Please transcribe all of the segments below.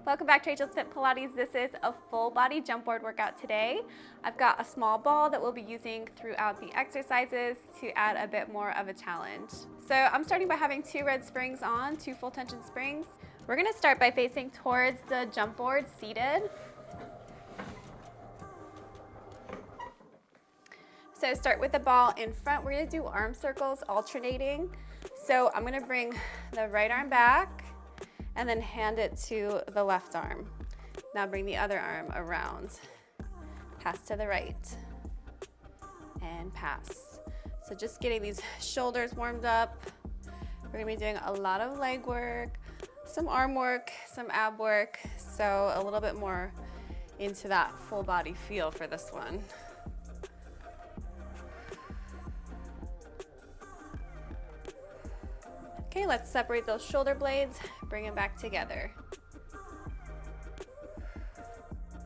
Welcome back to Rachel's Fit Pilates. This is a full body jump board workout today. I've got a small ball that we'll be using throughout the exercises to add a bit more of a challenge. So I'm starting by having 2 red springs on, 2 full tension springs. We're gonna start by facing towards the jump board seated. So start with the ball in front. We're gonna do arm circles alternating. So I'm gonna bring the right arm back and then hand it to the left arm. Now bring the other arm around. Pass to the right and pass. So just getting these shoulders warmed up. We're gonna be doing a lot of leg work, some arm work, some ab work. So a little bit more into that full body feel for this one. Okay, let's separate those shoulder blades, bring them back together.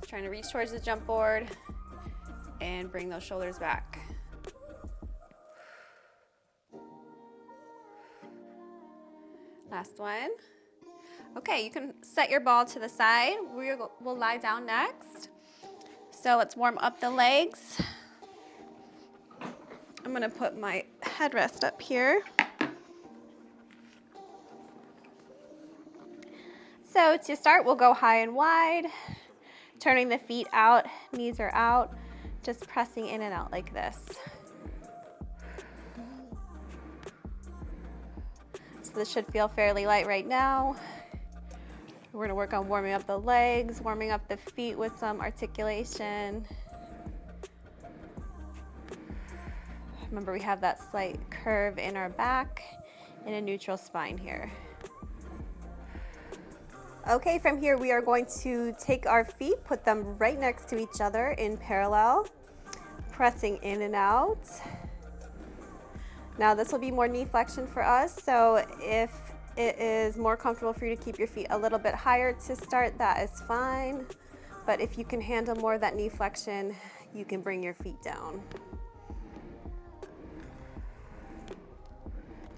Trying to reach towards the jump board and bring those shoulders back. Last one. Okay, you can set your ball to the side. We'll lie down next. So let's warm up the legs. I'm gonna put my headrest up here. So to start, we'll go high and wide, turning the feet out, knees are out, just pressing in and out like this. So this should feel fairly light right now. We're gonna work on warming up the legs, warming up the feet with some articulation. Remember, we have that slight curve in our back and a neutral spine here. Okay, from here we are going to take our feet, put them right next to each other in parallel, pressing in and out. Now this will be more knee flexion for us, so if it is more comfortable for you to keep your feet a little bit higher to start, that is fine. But if you can handle more of that knee flexion, you can bring your feet down.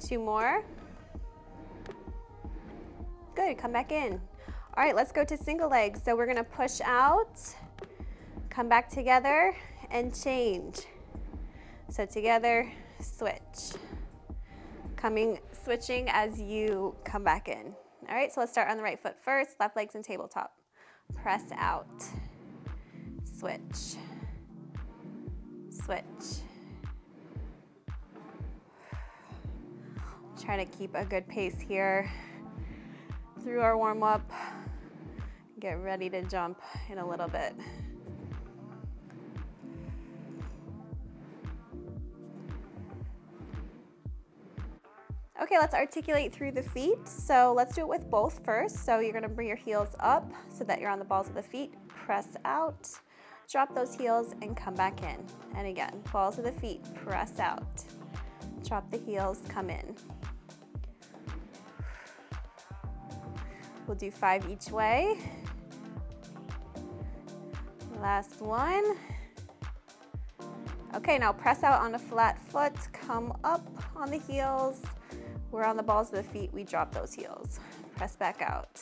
2 more. Good, come back in. All right, let's go to single legs. So we're gonna push out, come back together, and change. So together, switch. Switching as you come back in. All right, so let's start on the right foot first, left leg's in tabletop. Press out, switch, switch. Try to keep a good pace here through our warm up. Get ready to jump in a little bit. Okay, let's articulate through the feet. So let's do it with both first. So you're gonna bring your heels up so that you're on the balls of the feet. Press out, drop those heels and come back in. And again, balls of the feet, press out. Drop the heels, come in. We'll do 5 each way. Last one. Okay, now press out on a flat foot, come up on the heels. We're on the balls of the feet, we drop those heels. Press back out.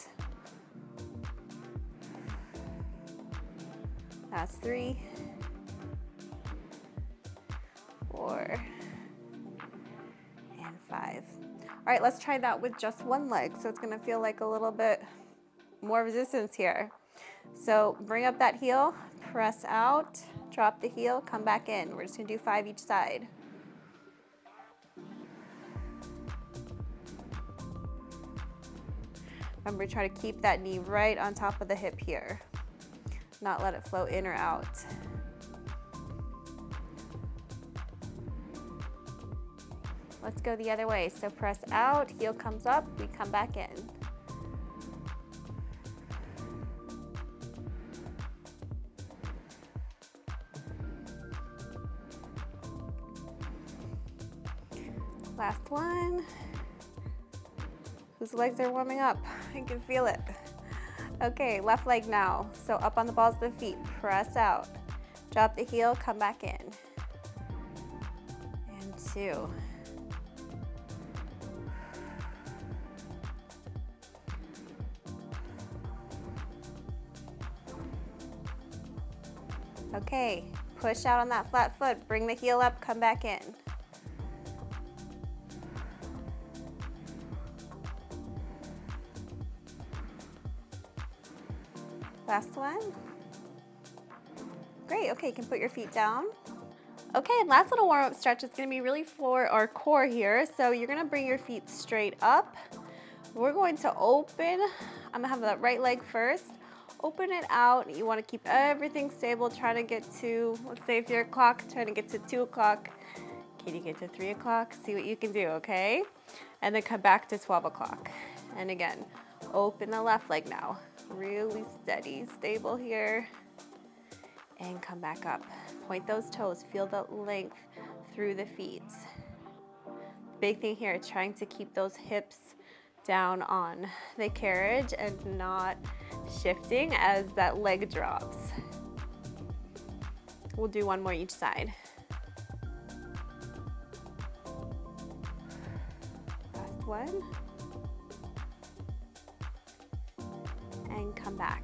That's 3, 4, and 5. All right, let's try that with just one leg. So it's gonna feel like a little bit more resistance here. So bring up that heel, press out, drop the heel, come back in. We're just gonna do 5 each side. Remember, try to keep that knee right on top of the hip here. Not let it flow in or out. Let's go the other way. So press out, heel comes up, we come back in. Last one. Whose legs are warming up? I can feel it. Okay, left leg now. So up on the balls of the feet, press out. Drop the heel, come back in. And 2. Okay, push out on that flat foot, bring the heel up, come back in. Last one. Great, okay, you can put your feet down. Okay, last little warm-up stretch is gonna be really for our core here. So you're gonna bring your feet straight up. We're going to open, I'm gonna have that right leg first. Open it out. You wanna keep everything stable. Try to get to, let's say if you're a clock, try to get to 2 o'clock. Can you get to 3 o'clock? See what you can do, okay? And then come back to 12 o'clock. And again, open the left leg now. Really steady, stable here. And come back up. Point those toes, feel the length through the feet. Big thing here, trying to keep those hips down on the carriage and not shifting as that leg drops. We'll do one more each side. Last one. And come back.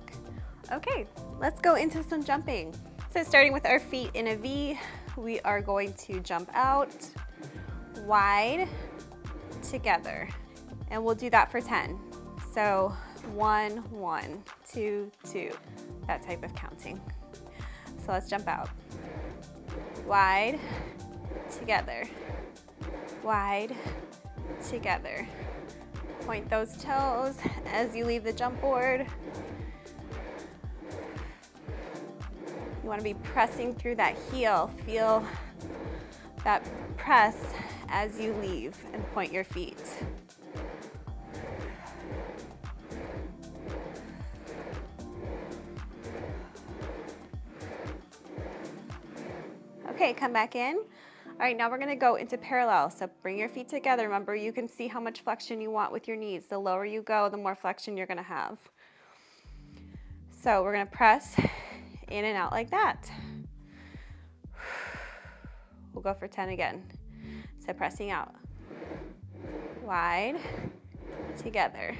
Okay, let's go into some jumping. So starting with our feet in a V, we are going to jump out, wide, together. And we'll do that for 10. So 1, 1, 2, 2, that type of counting. So let's jump out. Wide, together. Wide, together. Point those toes as you leave the jump board. You want to be pressing through that heel. Feel that press as you leave and point your feet. Okay, come back in. All right, now we're gonna go into parallel. So bring your feet together. Remember, you can see how much flexion you want with your knees. The lower you go, the more flexion you're gonna have. So we're gonna press in and out like that. We'll go for 10 again. So pressing out. Wide, together.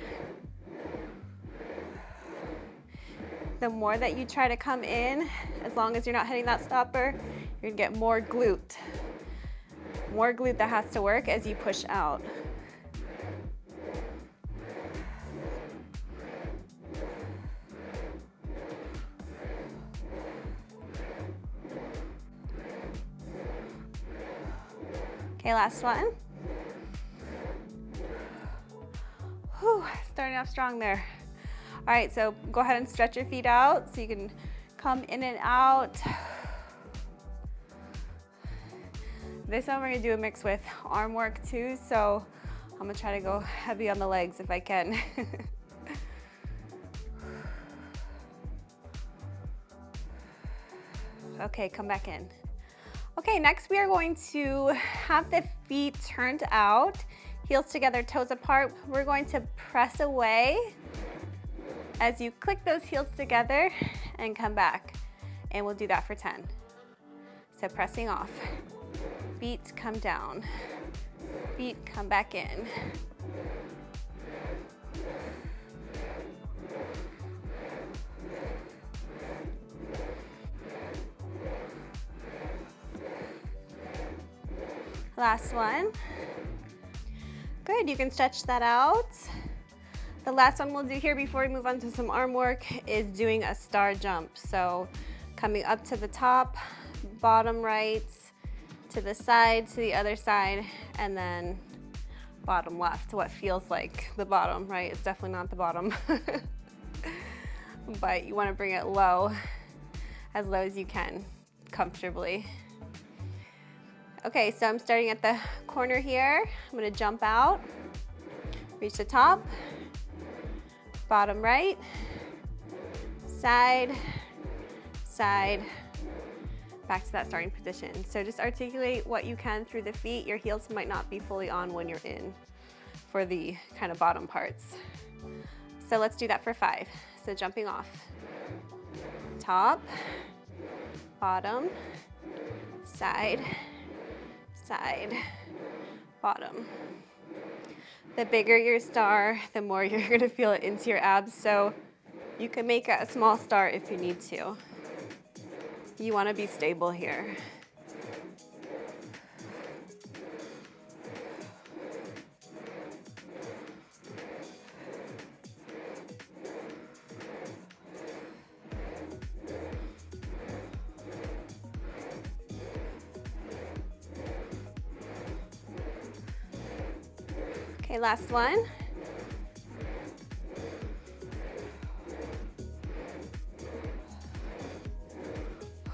The more that you try to come in, as long as you're not hitting that stopper, you're gonna get more glute. More glute that has to work as you push out. Okay, last one. Whew, starting off strong there. All right, so go ahead and stretch your feet out so you can come in and out. This one we're gonna do a mix with arm work too, so I'm gonna try to go heavy on the legs if I can. Okay, come back in. Okay, next we are going to have the feet turned out, heels together, toes apart. We're going to press away as you click those heels together and come back. And we'll do that for 10. So pressing off. Feet come down. Feet come back in. Last one. Good, you can stretch that out. The last one we'll do here before we move on to some arm work is doing a star jump. So coming up to the top, bottom right, to the side, to the other side, and then bottom left, what feels like the bottom, right? It's definitely not the bottom. But you want to bring it low as you can, comfortably. Okay, so I'm starting at the corner here. I'm gonna jump out, reach the top, bottom right, side, side, back to that starting position. So just articulate what you can through the feet. Your heels might not be fully on when you're in for the kind of bottom parts. So let's do that for 5. So jumping off, top, bottom, side, side, bottom. The bigger your star, the more you're gonna feel it into your abs, so you can make it a small star if you need to. You want to be stable here. Okay, last one.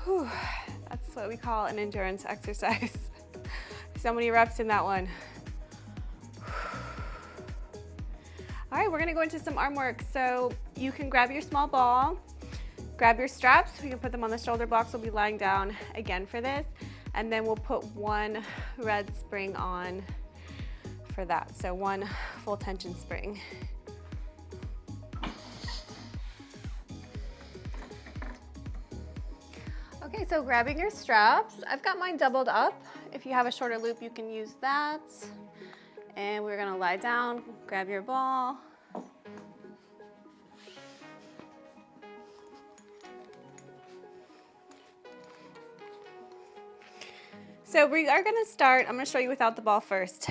Whew, that's what we call an endurance exercise. So many reps in that one. All right, we're gonna go into some arm work. So you can grab your small ball, grab your straps, we can put them on the shoulder blocks. We'll be lying down again for this. And then we'll put one red spring on for that. So one full tension spring. Okay, so grabbing your straps. I've got mine doubled up. If you have a shorter loop, you can use that. And we're gonna lie down, grab your ball. So we are gonna start, I'm gonna show you without the ball first.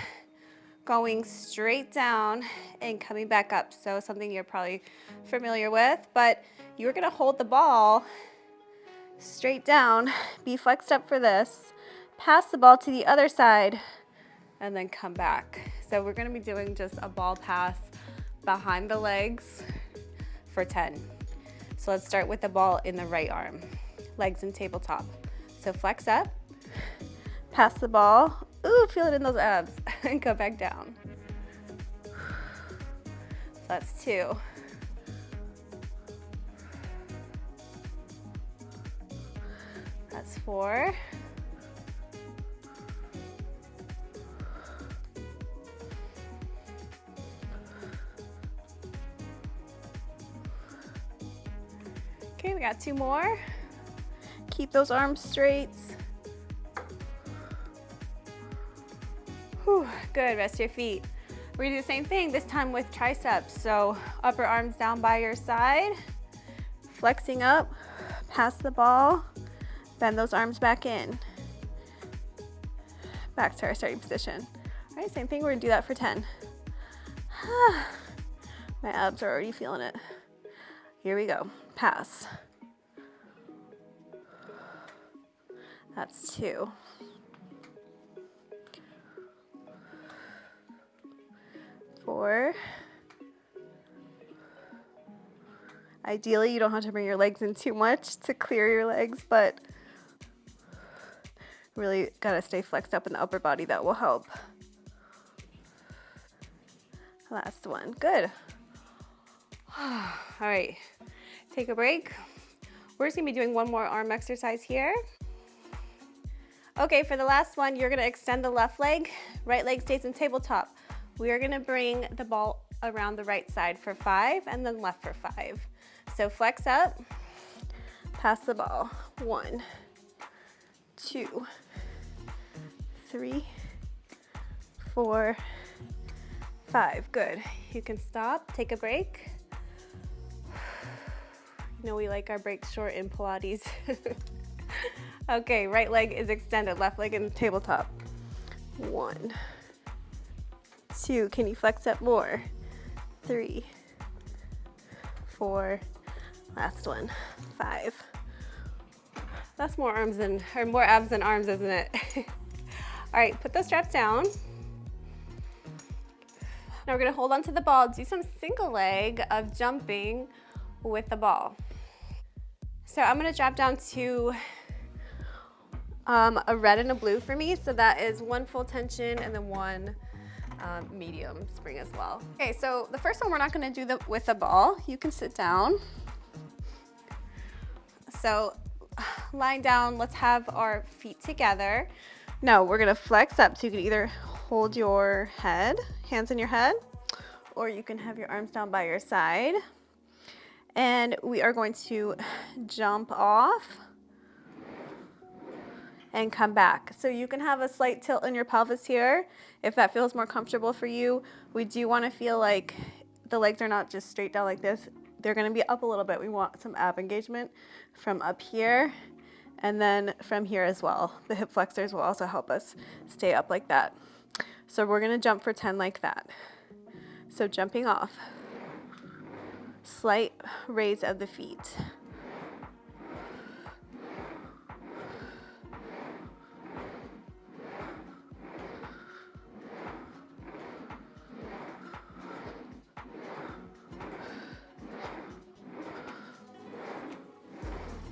Going straight down and coming back up. So something you're probably familiar with, but you're gonna hold the ball straight down, be flexed up for this, pass the ball to the other side, and then come back. So we're gonna be doing just a ball pass behind the legs for 10. So let's start with the ball in the right arm, legs and tabletop. So flex up, pass the ball, ooh, feel it in those abs, and go back down. So that's 2. That's 4. Okay, we got 2 more. Keep those arms straight. Whew, good, rest your feet. We're gonna do the same thing, this time with triceps. So upper arms down by your side, flexing up, pass the ball, bend those arms back in. Back to our starting position. All right, same thing, we're gonna do that for 10. My abs are already feeling it. Here we go, pass. That's 2. Four. Ideally, you don't have to bring your legs in too much to clear your legs, but really gotta stay flexed up in the upper body. That will help. Last one, good. All right, take a break. We're just gonna be doing one more arm exercise here. Okay, for the last one, you're gonna extend the left leg, right leg stays in tabletop. We are gonna bring the ball around the right side for 5 and then left for 5. So flex up, pass the ball. 1, 2, 3, 4, 5. Good. You can stop, take a break. You know we like our breaks short in Pilates. Okay, right leg is extended, left leg in the tabletop. 1, 2, can you flex up more? 3, 4, last one, 5. That's more arms than, or more abs than arms, isn't it? All right, put those straps down. Now we're gonna hold on to the ball, do some single leg of jumping with the ball. So I'm gonna drop down to a red and a blue for me. So that is 1 full tension and then 1 medium spring as well. Okay, so the first one we're not gonna do with the ball. You can sit down. So lying down, let's have our feet together. No, we're gonna flex up. So you can either hold your head, hands on your head, or you can have your arms down by your side. And we are going to jump off and come back. So you can have a slight tilt in your pelvis here if that feels more comfortable for you. We do want to feel like the legs are not just straight down like this. They're going to be up a little bit. We want some ab engagement from up here And then from here as well, the hip flexors will also help us stay up like that. So we're gonna jump for 10 like that. So jumping off, slight raise of the feet.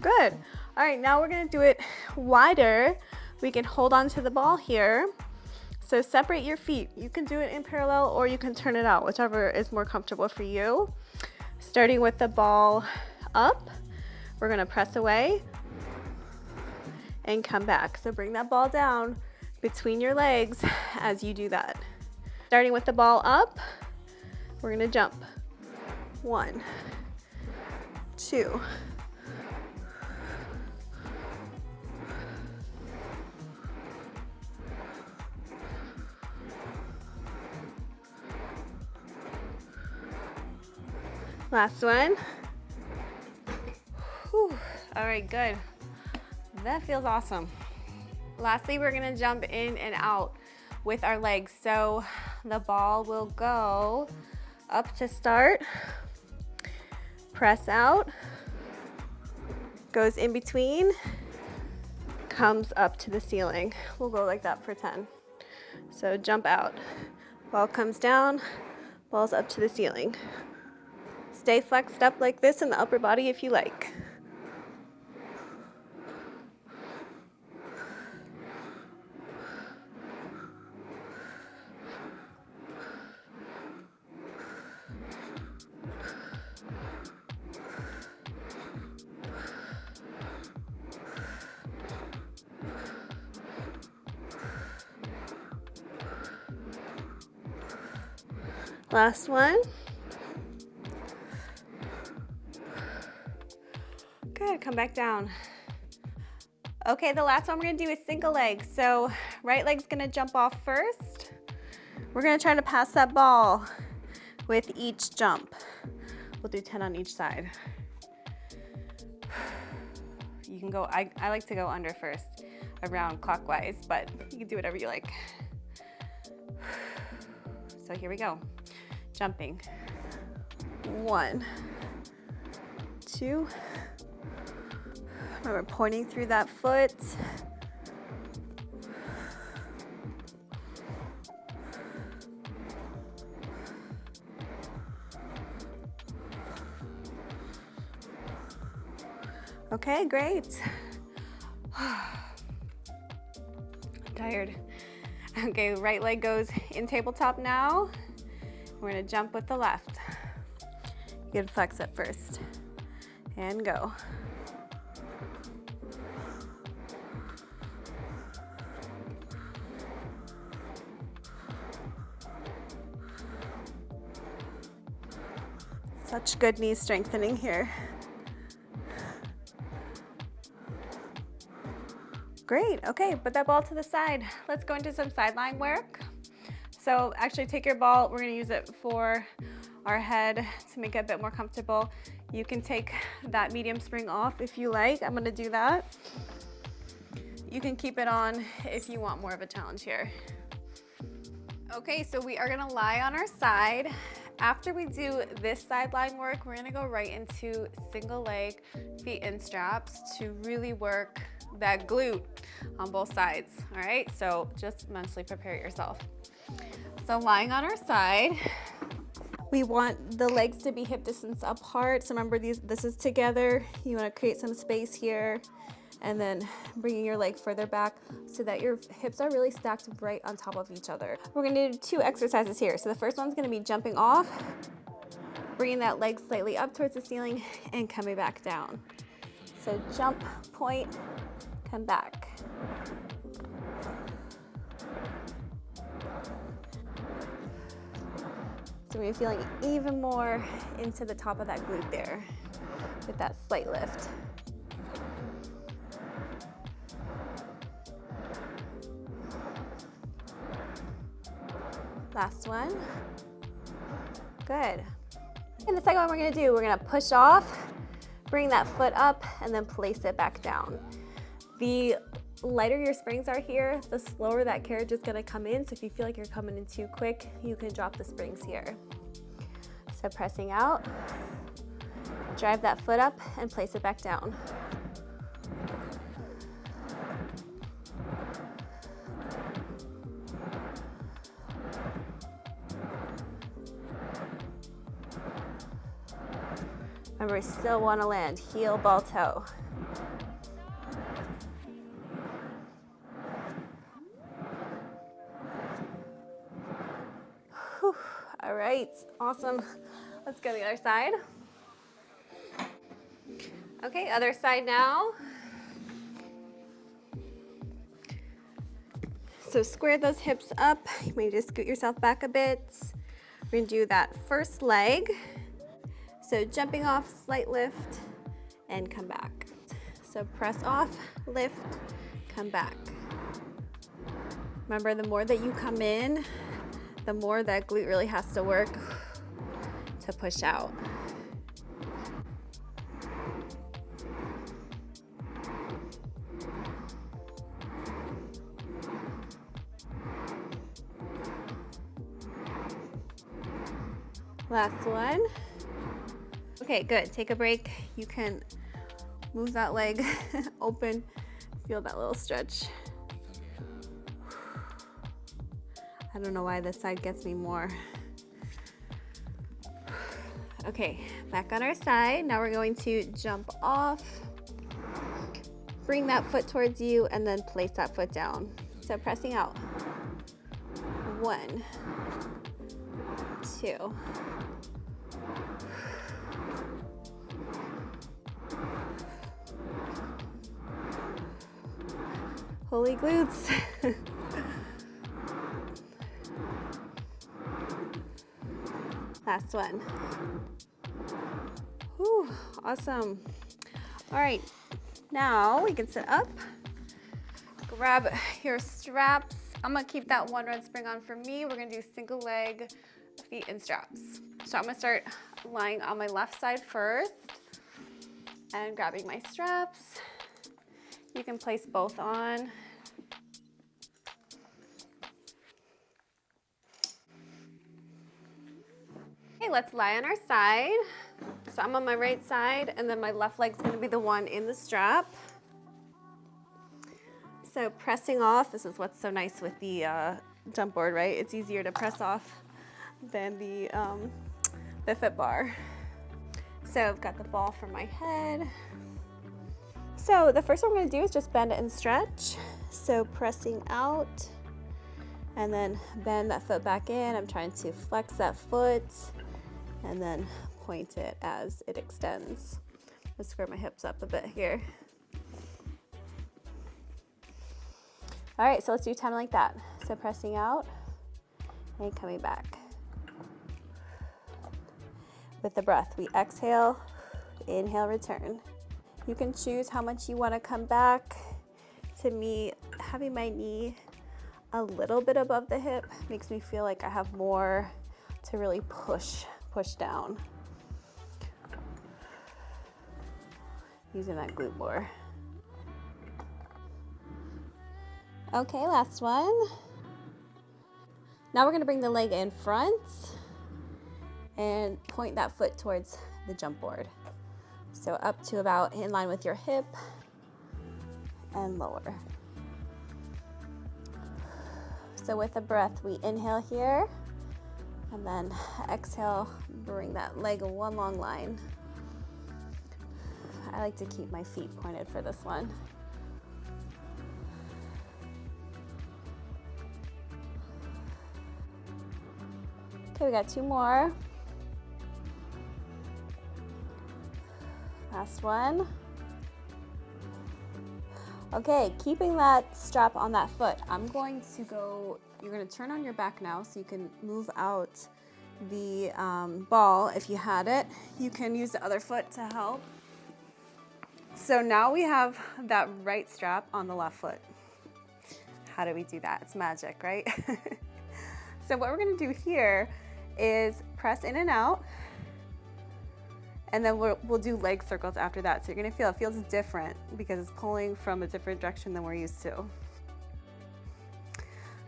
Good. All right, now we're gonna do it wider. We can hold on to the ball here. So separate your feet. You can do it in parallel or you can turn it out, whichever is more comfortable for you. Starting with the ball up, we're gonna press away and come back. So bring that ball down between your legs as you do that. Starting with the ball up, we're gonna jump. 1, 2, last one. Whew. All right, good. That feels awesome. Lastly, we're gonna jump in and out with our legs. So the ball will go up to start, press out, goes in between, comes up to the ceiling. We'll go like that for 10. So jump out, ball comes down, ball's up to the ceiling. Stay flexed up like this in the upper body if you like. Last one. Good, come back down. Okay, the last one we're gonna do is single leg. So right leg's gonna jump off first. We're gonna try to pass that ball with each jump. We'll do 10 on each side. You can go, I like to go under first, around clockwise, but you can do whatever you like. So here we go. Jumping. 1, 2. Remember pointing through that foot. Okay, great. I'm tired. Okay, right leg goes in tabletop now. We're gonna jump with the left. You can flex it first. And go. Such good knee strengthening here. Great, okay, put that ball to the side. Let's go into some sideline work. So actually take your ball, we're gonna use it for our head to make it a bit more comfortable. You can take that medium spring off if you like. I'm gonna do that. You can keep it on if you want more of a challenge here. Okay, so we are gonna lie on our side. After we do this sideline work, we're gonna go right into single leg feet in straps to really work that glute on both sides, all right? So just mentally prepare yourself. So lying on our side, we want the legs to be hip distance apart. So remember, this is together. You wanna create some space here and then bringing your leg further back so that your hips are really stacked right on top of each other. We're gonna do 2 exercises here. So the first one's gonna be jumping off, bringing that leg slightly up towards the ceiling and coming back down. So jump, point, come back. So we're feeling even more into the top of that glute there with that slight lift. Last one. Good. And the second one we're gonna push off, bring that foot up, and then place it back down. The lighter your springs are here, the slower that carriage is gonna come in. So if you feel like you're coming in too quick, you can drop the springs here. So pressing out, drive that foot up and place it back down. Remember, we still wanna land heel, ball, toe. Whew. All right, awesome. Let's go to the other side. Okay, other side now. So square those hips up. You may just scoot yourself back a bit. We're gonna do that first leg. So jumping off, slight lift, and come back. So press off, lift, come back. Remember, the more that you come in, the more that glute really has to work to push out. Last one. Okay, good. Take a break. You can move that leg open. Feel that little stretch. I don't know why this side gets me more. Okay, back on our side. Now we're going to jump off. Bring that foot towards you and then place that foot down. So pressing out. 1, 2. Holy glutes. Last one. Whew, awesome. All right, now we can sit up, grab your straps. I'm gonna keep that one red spring on for me. We're gonna do single leg, feet and straps. So I'm gonna start lying on my left side first and grabbing my straps. You can place both on. Okay, let's lie on our side. So I'm on my right side and then my left leg's gonna be the one in the strap. So pressing off, this is what's so nice with the jump board, right? It's easier to press off than the fit bar. So I've got the ball for my head. So the first one I'm gonna do is just bend and stretch. So pressing out and then bend that foot back in. I'm trying to flex that foot and then point it as it extends. Let's square my hips up a bit here. All right, so let's do 10 like that. So pressing out and coming back. With the breath, we exhale, inhale, return. You can choose how much you want to come back. To me, having my knee a little bit above the hip makes me feel like I have more to really push down. Using that glute more. Okay, last one. Now we're gonna bring the leg in front and point that foot towards the jump board. So up to about in line with your hip and lower. So with a breath, we inhale here and then exhale, bring that leg one long line. I like to keep my feet pointed for this one. Okay, we got 2 more. Last one. Okay, keeping that strap on that foot. I'm going to go, you're gonna turn on your back now so you can move out the ball if you had it. You can use the other foot to help. So now we have that right strap on the left foot. How do we do that? It's magic, right? So what we're gonna do here is press in and out And then we'll do leg circles after that. So you're gonna feel it feels different because it's pulling from a different direction than we're used to.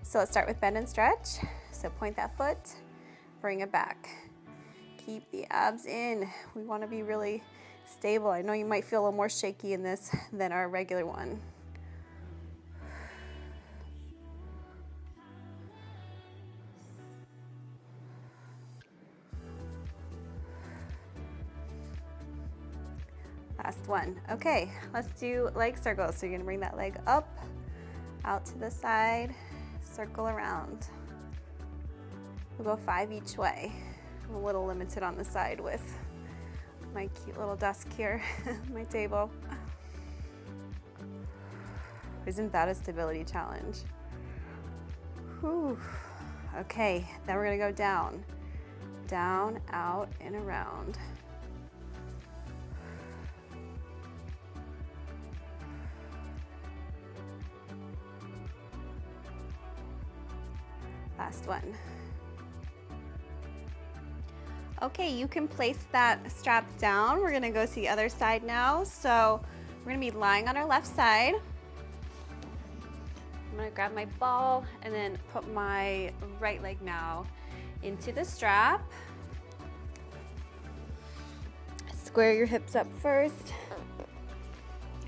So let's start with bend and stretch. So point that foot, bring it back. Keep the abs in. We wanna be really stable. I know you might feel a little more shaky in this than our regular one. Last one. Okay, let's do leg circles. So you're gonna bring that leg up, out to the side, circle around. We'll go 5 each way. I'm a little limited on the side with my cute little desk here, my table. Isn't that a stability challenge? Whew. Okay, then we're gonna go down. Down, out, and around. Last one. Okay, you can place that strap down. We're gonna go to the other side now. So we're gonna be lying on our left side. I'm gonna grab my ball and then put my right leg now into the strap. Square your hips up first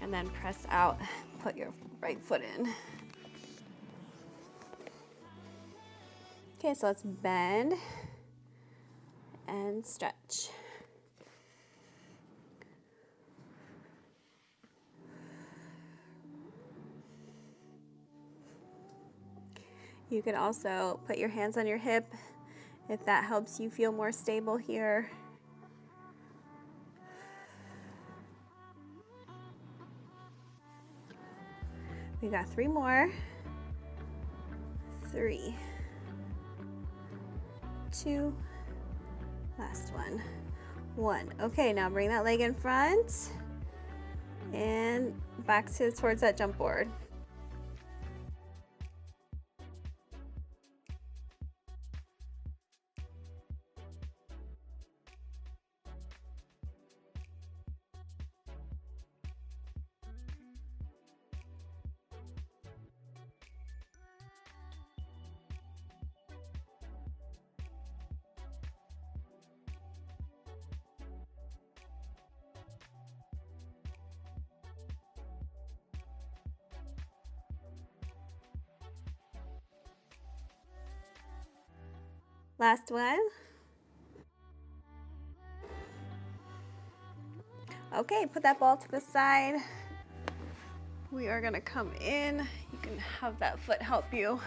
and then press out. Put your right foot in. Okay, so let's bend and stretch. You can also put your hands on your hip if that helps you feel more stable here. We got 3 more. 3, 2, last one, 1. Okay, now bring that leg in front and back towards that jump board. Last one. Okay, put that ball to the side. We are gonna come in. You can have that foot help you.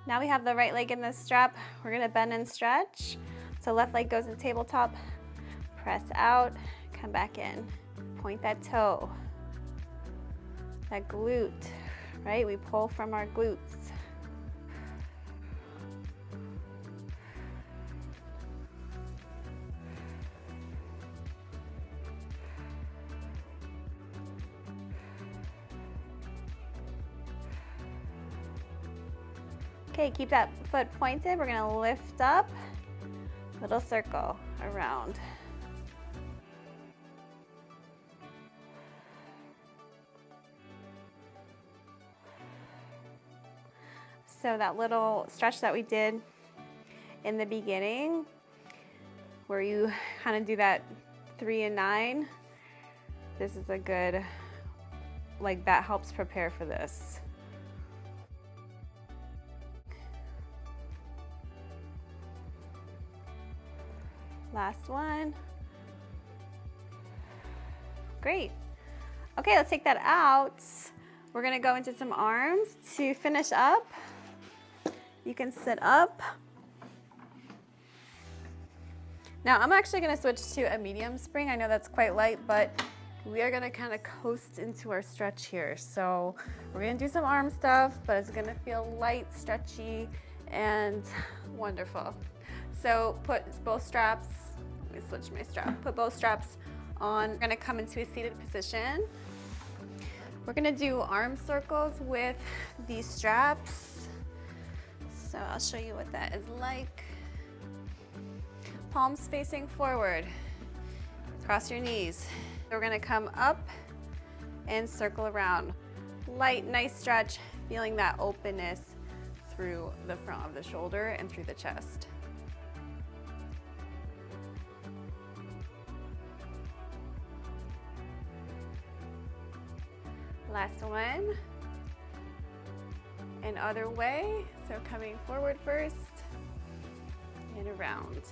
Now we have the right leg in the strap. We're gonna bend and stretch. So left leg goes in tabletop, press out, come back in. Point that toe, that glute, right? We pull from our glutes. Okay, keep that foot pointed. We're gonna lift up, little circle around. So that little stretch that we did in the beginning, where you kind of do that 3 and 9, this is a good, like that helps prepare for this. Last one. Great. Okay, let's take that out. We're gonna go into some arms to finish up. You can sit up. Now I'm actually gonna switch to a medium spring. I know that's quite light, but we are gonna kind of coast into our stretch here. So we're gonna do some arm stuff, but it's gonna feel light, stretchy, and wonderful. So put both straps, let me switch my strap. Put both straps on. We're gonna come into a seated position. We're gonna do arm circles with these straps. So I'll show you what that is like. Palms facing forward. Cross your knees. We're gonna come up and circle around. Light, nice stretch, feeling that openness through the front of the shoulder and through the chest. Last one. And other way, so coming forward first and around.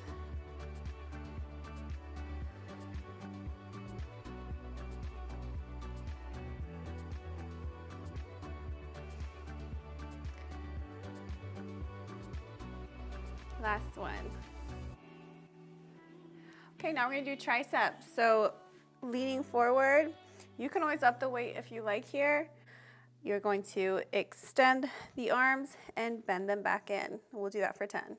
Last one. Okay, now we're gonna do triceps. So leaning forward, you can always up the weight if you like here. You're going to extend the arms and bend them back in. We'll do that for 10.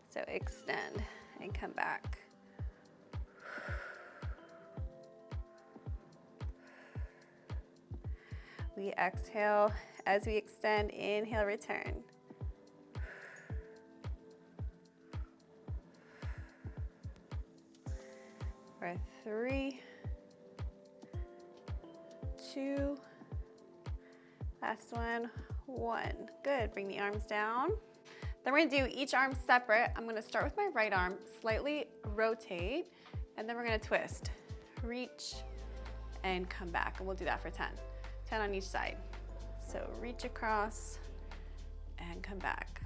So extend and come back. We exhale as we extend, inhale, return. For 3, 2, last one, 1. Good, bring the arms down. Then we're gonna do each arm separate. I'm gonna start with my right arm, slightly rotate, and then we're gonna twist. Reach and come back, and we'll do that for 10. 10 on each side. So reach across and come back.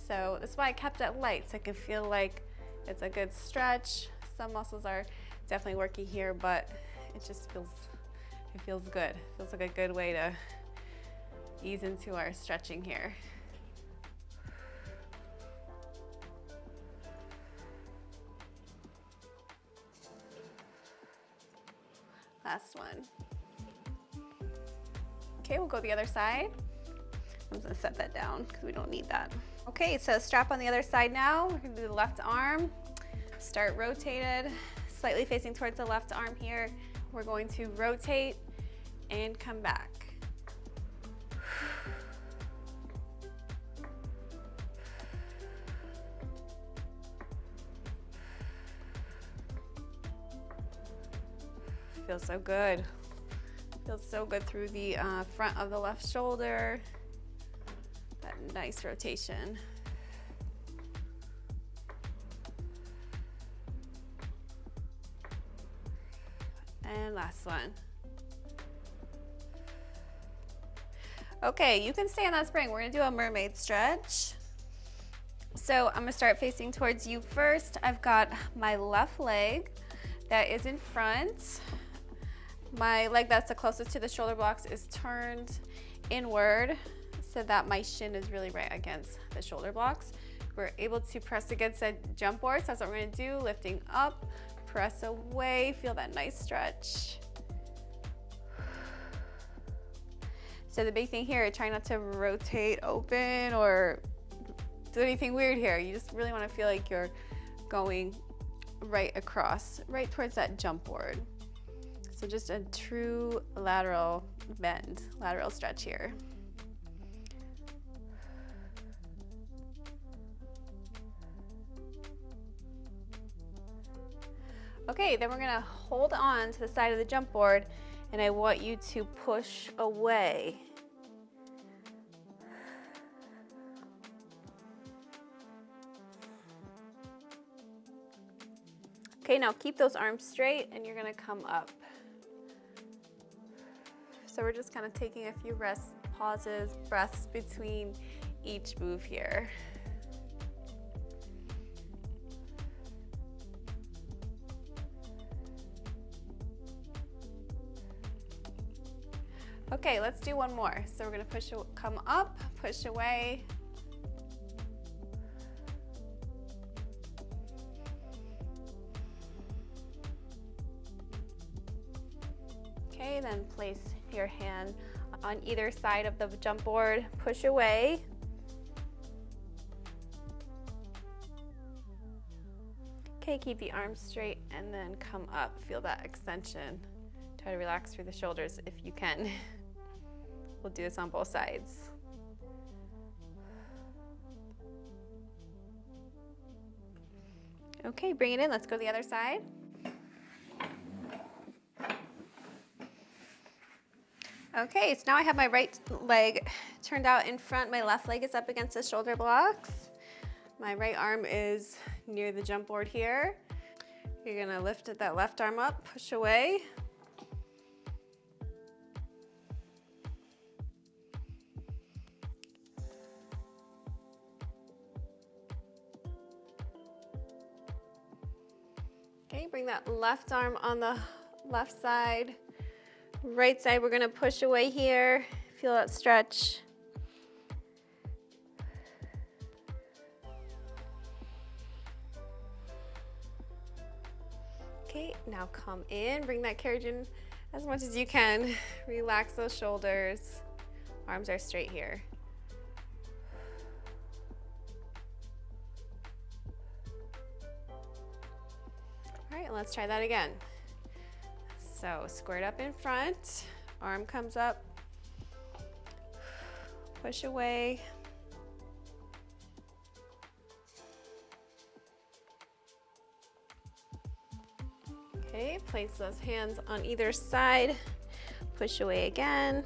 So that's why I kept it light, so I can feel like it's a good stretch. Some muscles are definitely working here, but it just feels good. It feels like a good way to ease into our stretching here. Last one. Okay, we'll go the other side. I'm gonna set that down because we don't need that. Okay, so strap on the other side now. We're gonna do the left arm. Start rotated, slightly facing towards the left arm here. We're going to rotate and come back. Feels so good. Feels so good through the front of the left shoulder. That nice rotation. And last one. Okay, you can stay on that spring. We're gonna do a mermaid stretch. So I'm gonna start facing towards you first. I've got my left leg that is in front. My leg that's the closest to the shoulder blocks is turned inward so that my shin is really right against the shoulder blocks. We're able to press against that jump board, so that's what we're gonna do. Lifting up, press away, feel that nice stretch. So the big thing here, try not to rotate open or do anything weird here. You just really wanna feel like you're going right across, right towards that jump board. So just a true lateral bend, lateral stretch here. Okay, then we're gonna hold on to the side of the jump board and I want you to push away. Okay, now keep those arms straight and you're gonna come up. So we're just kind of taking a few rest pauses, breaths between each move here. Okay, let's do one more. So we're gonna come up, push away. Okay, then place your hand on either side of the jump board, push away. Okay, keep the arms straight and then come up. Feel that extension. Try to relax through the shoulders if you can. We'll do this on both sides. Okay, bring it in. Let's go to the other side. Okay, so now I have my right leg turned out in front. My left leg is up against the shoulder blocks. My right arm is near the jump board here. You're gonna lift that left arm up, push away. Okay, bring that left arm on the left side. Right side, we're gonna push away here. Feel that stretch. Okay, now come in, bring that carriage in as much as you can. Relax those shoulders. Arms are straight here. All right, let's try that again. So squared up in front, arm comes up, push away. Okay, place those hands on either side, push away again.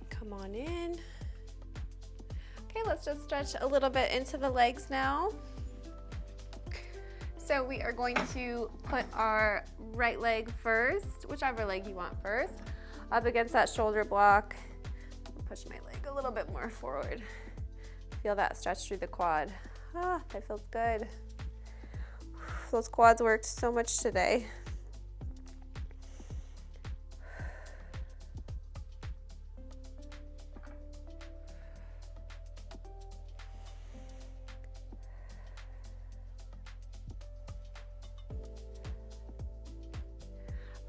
Come on in. Okay, let's just stretch a little bit into the legs now. So we are going to put our right leg first, whichever leg you want first, up against that shoulder block. Push my leg a little bit more forward. Feel that stretch through the quad. Ah, that feels good. Those quads worked so much today.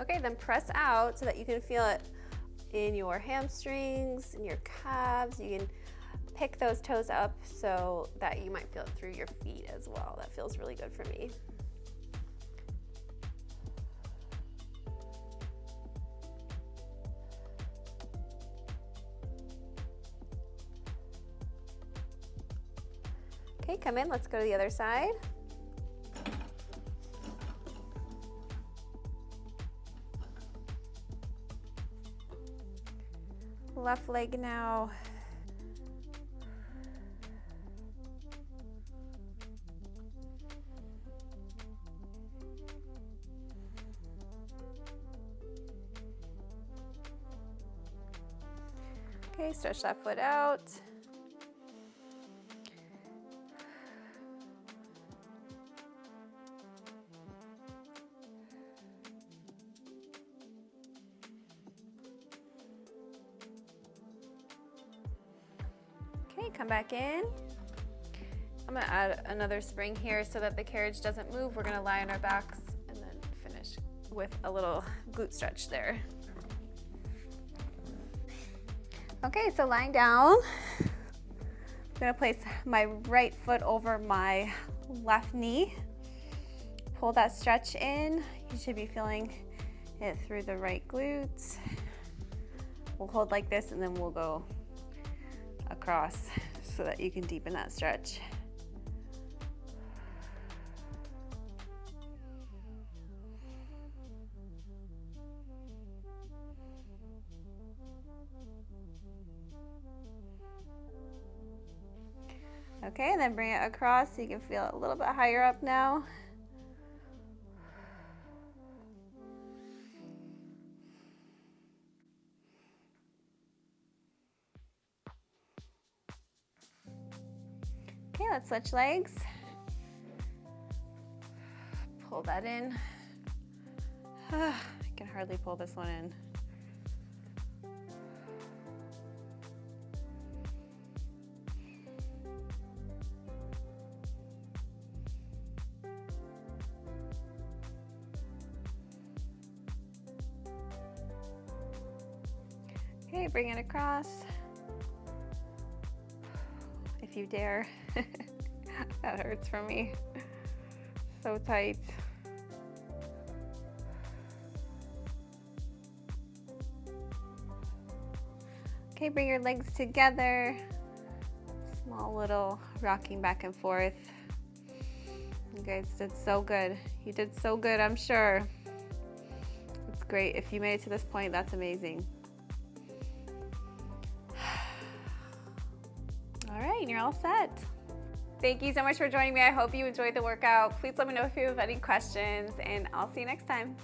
Okay, then press out so that you can feel it in your hamstrings, in your calves. You can pick those toes up so that you might feel it through your feet as well. That feels really good for me. Okay, come in, let's go to the other side. Left leg now. Okay, stretch that foot out. Okay, come back in. I'm gonna add another spring here so that the carriage doesn't move. We're gonna lie on our backs and then finish with a little glute stretch there. Okay, so lying down, I'm gonna place my right foot over my left knee. Pull that stretch in. You should be feeling it through the right glutes. We'll hold like this and then we'll go across so that you can deepen that stretch. Okay, and then bring it across so you can feel it a little bit higher up now. Okay, let's switch legs. Pull that in. I can hardly pull this one in. Okay, bring it across. If you dare. That hurts for me. So tight. Okay, bring your legs together. Small little rocking back and forth. You guys did so good. You did so good, I'm sure. It's great. If you made it to this point, that's amazing. All right, you're all set. Thank you so much for joining me. I hope you enjoyed the workout. Please let me know if you have any questions, and I'll see you next time.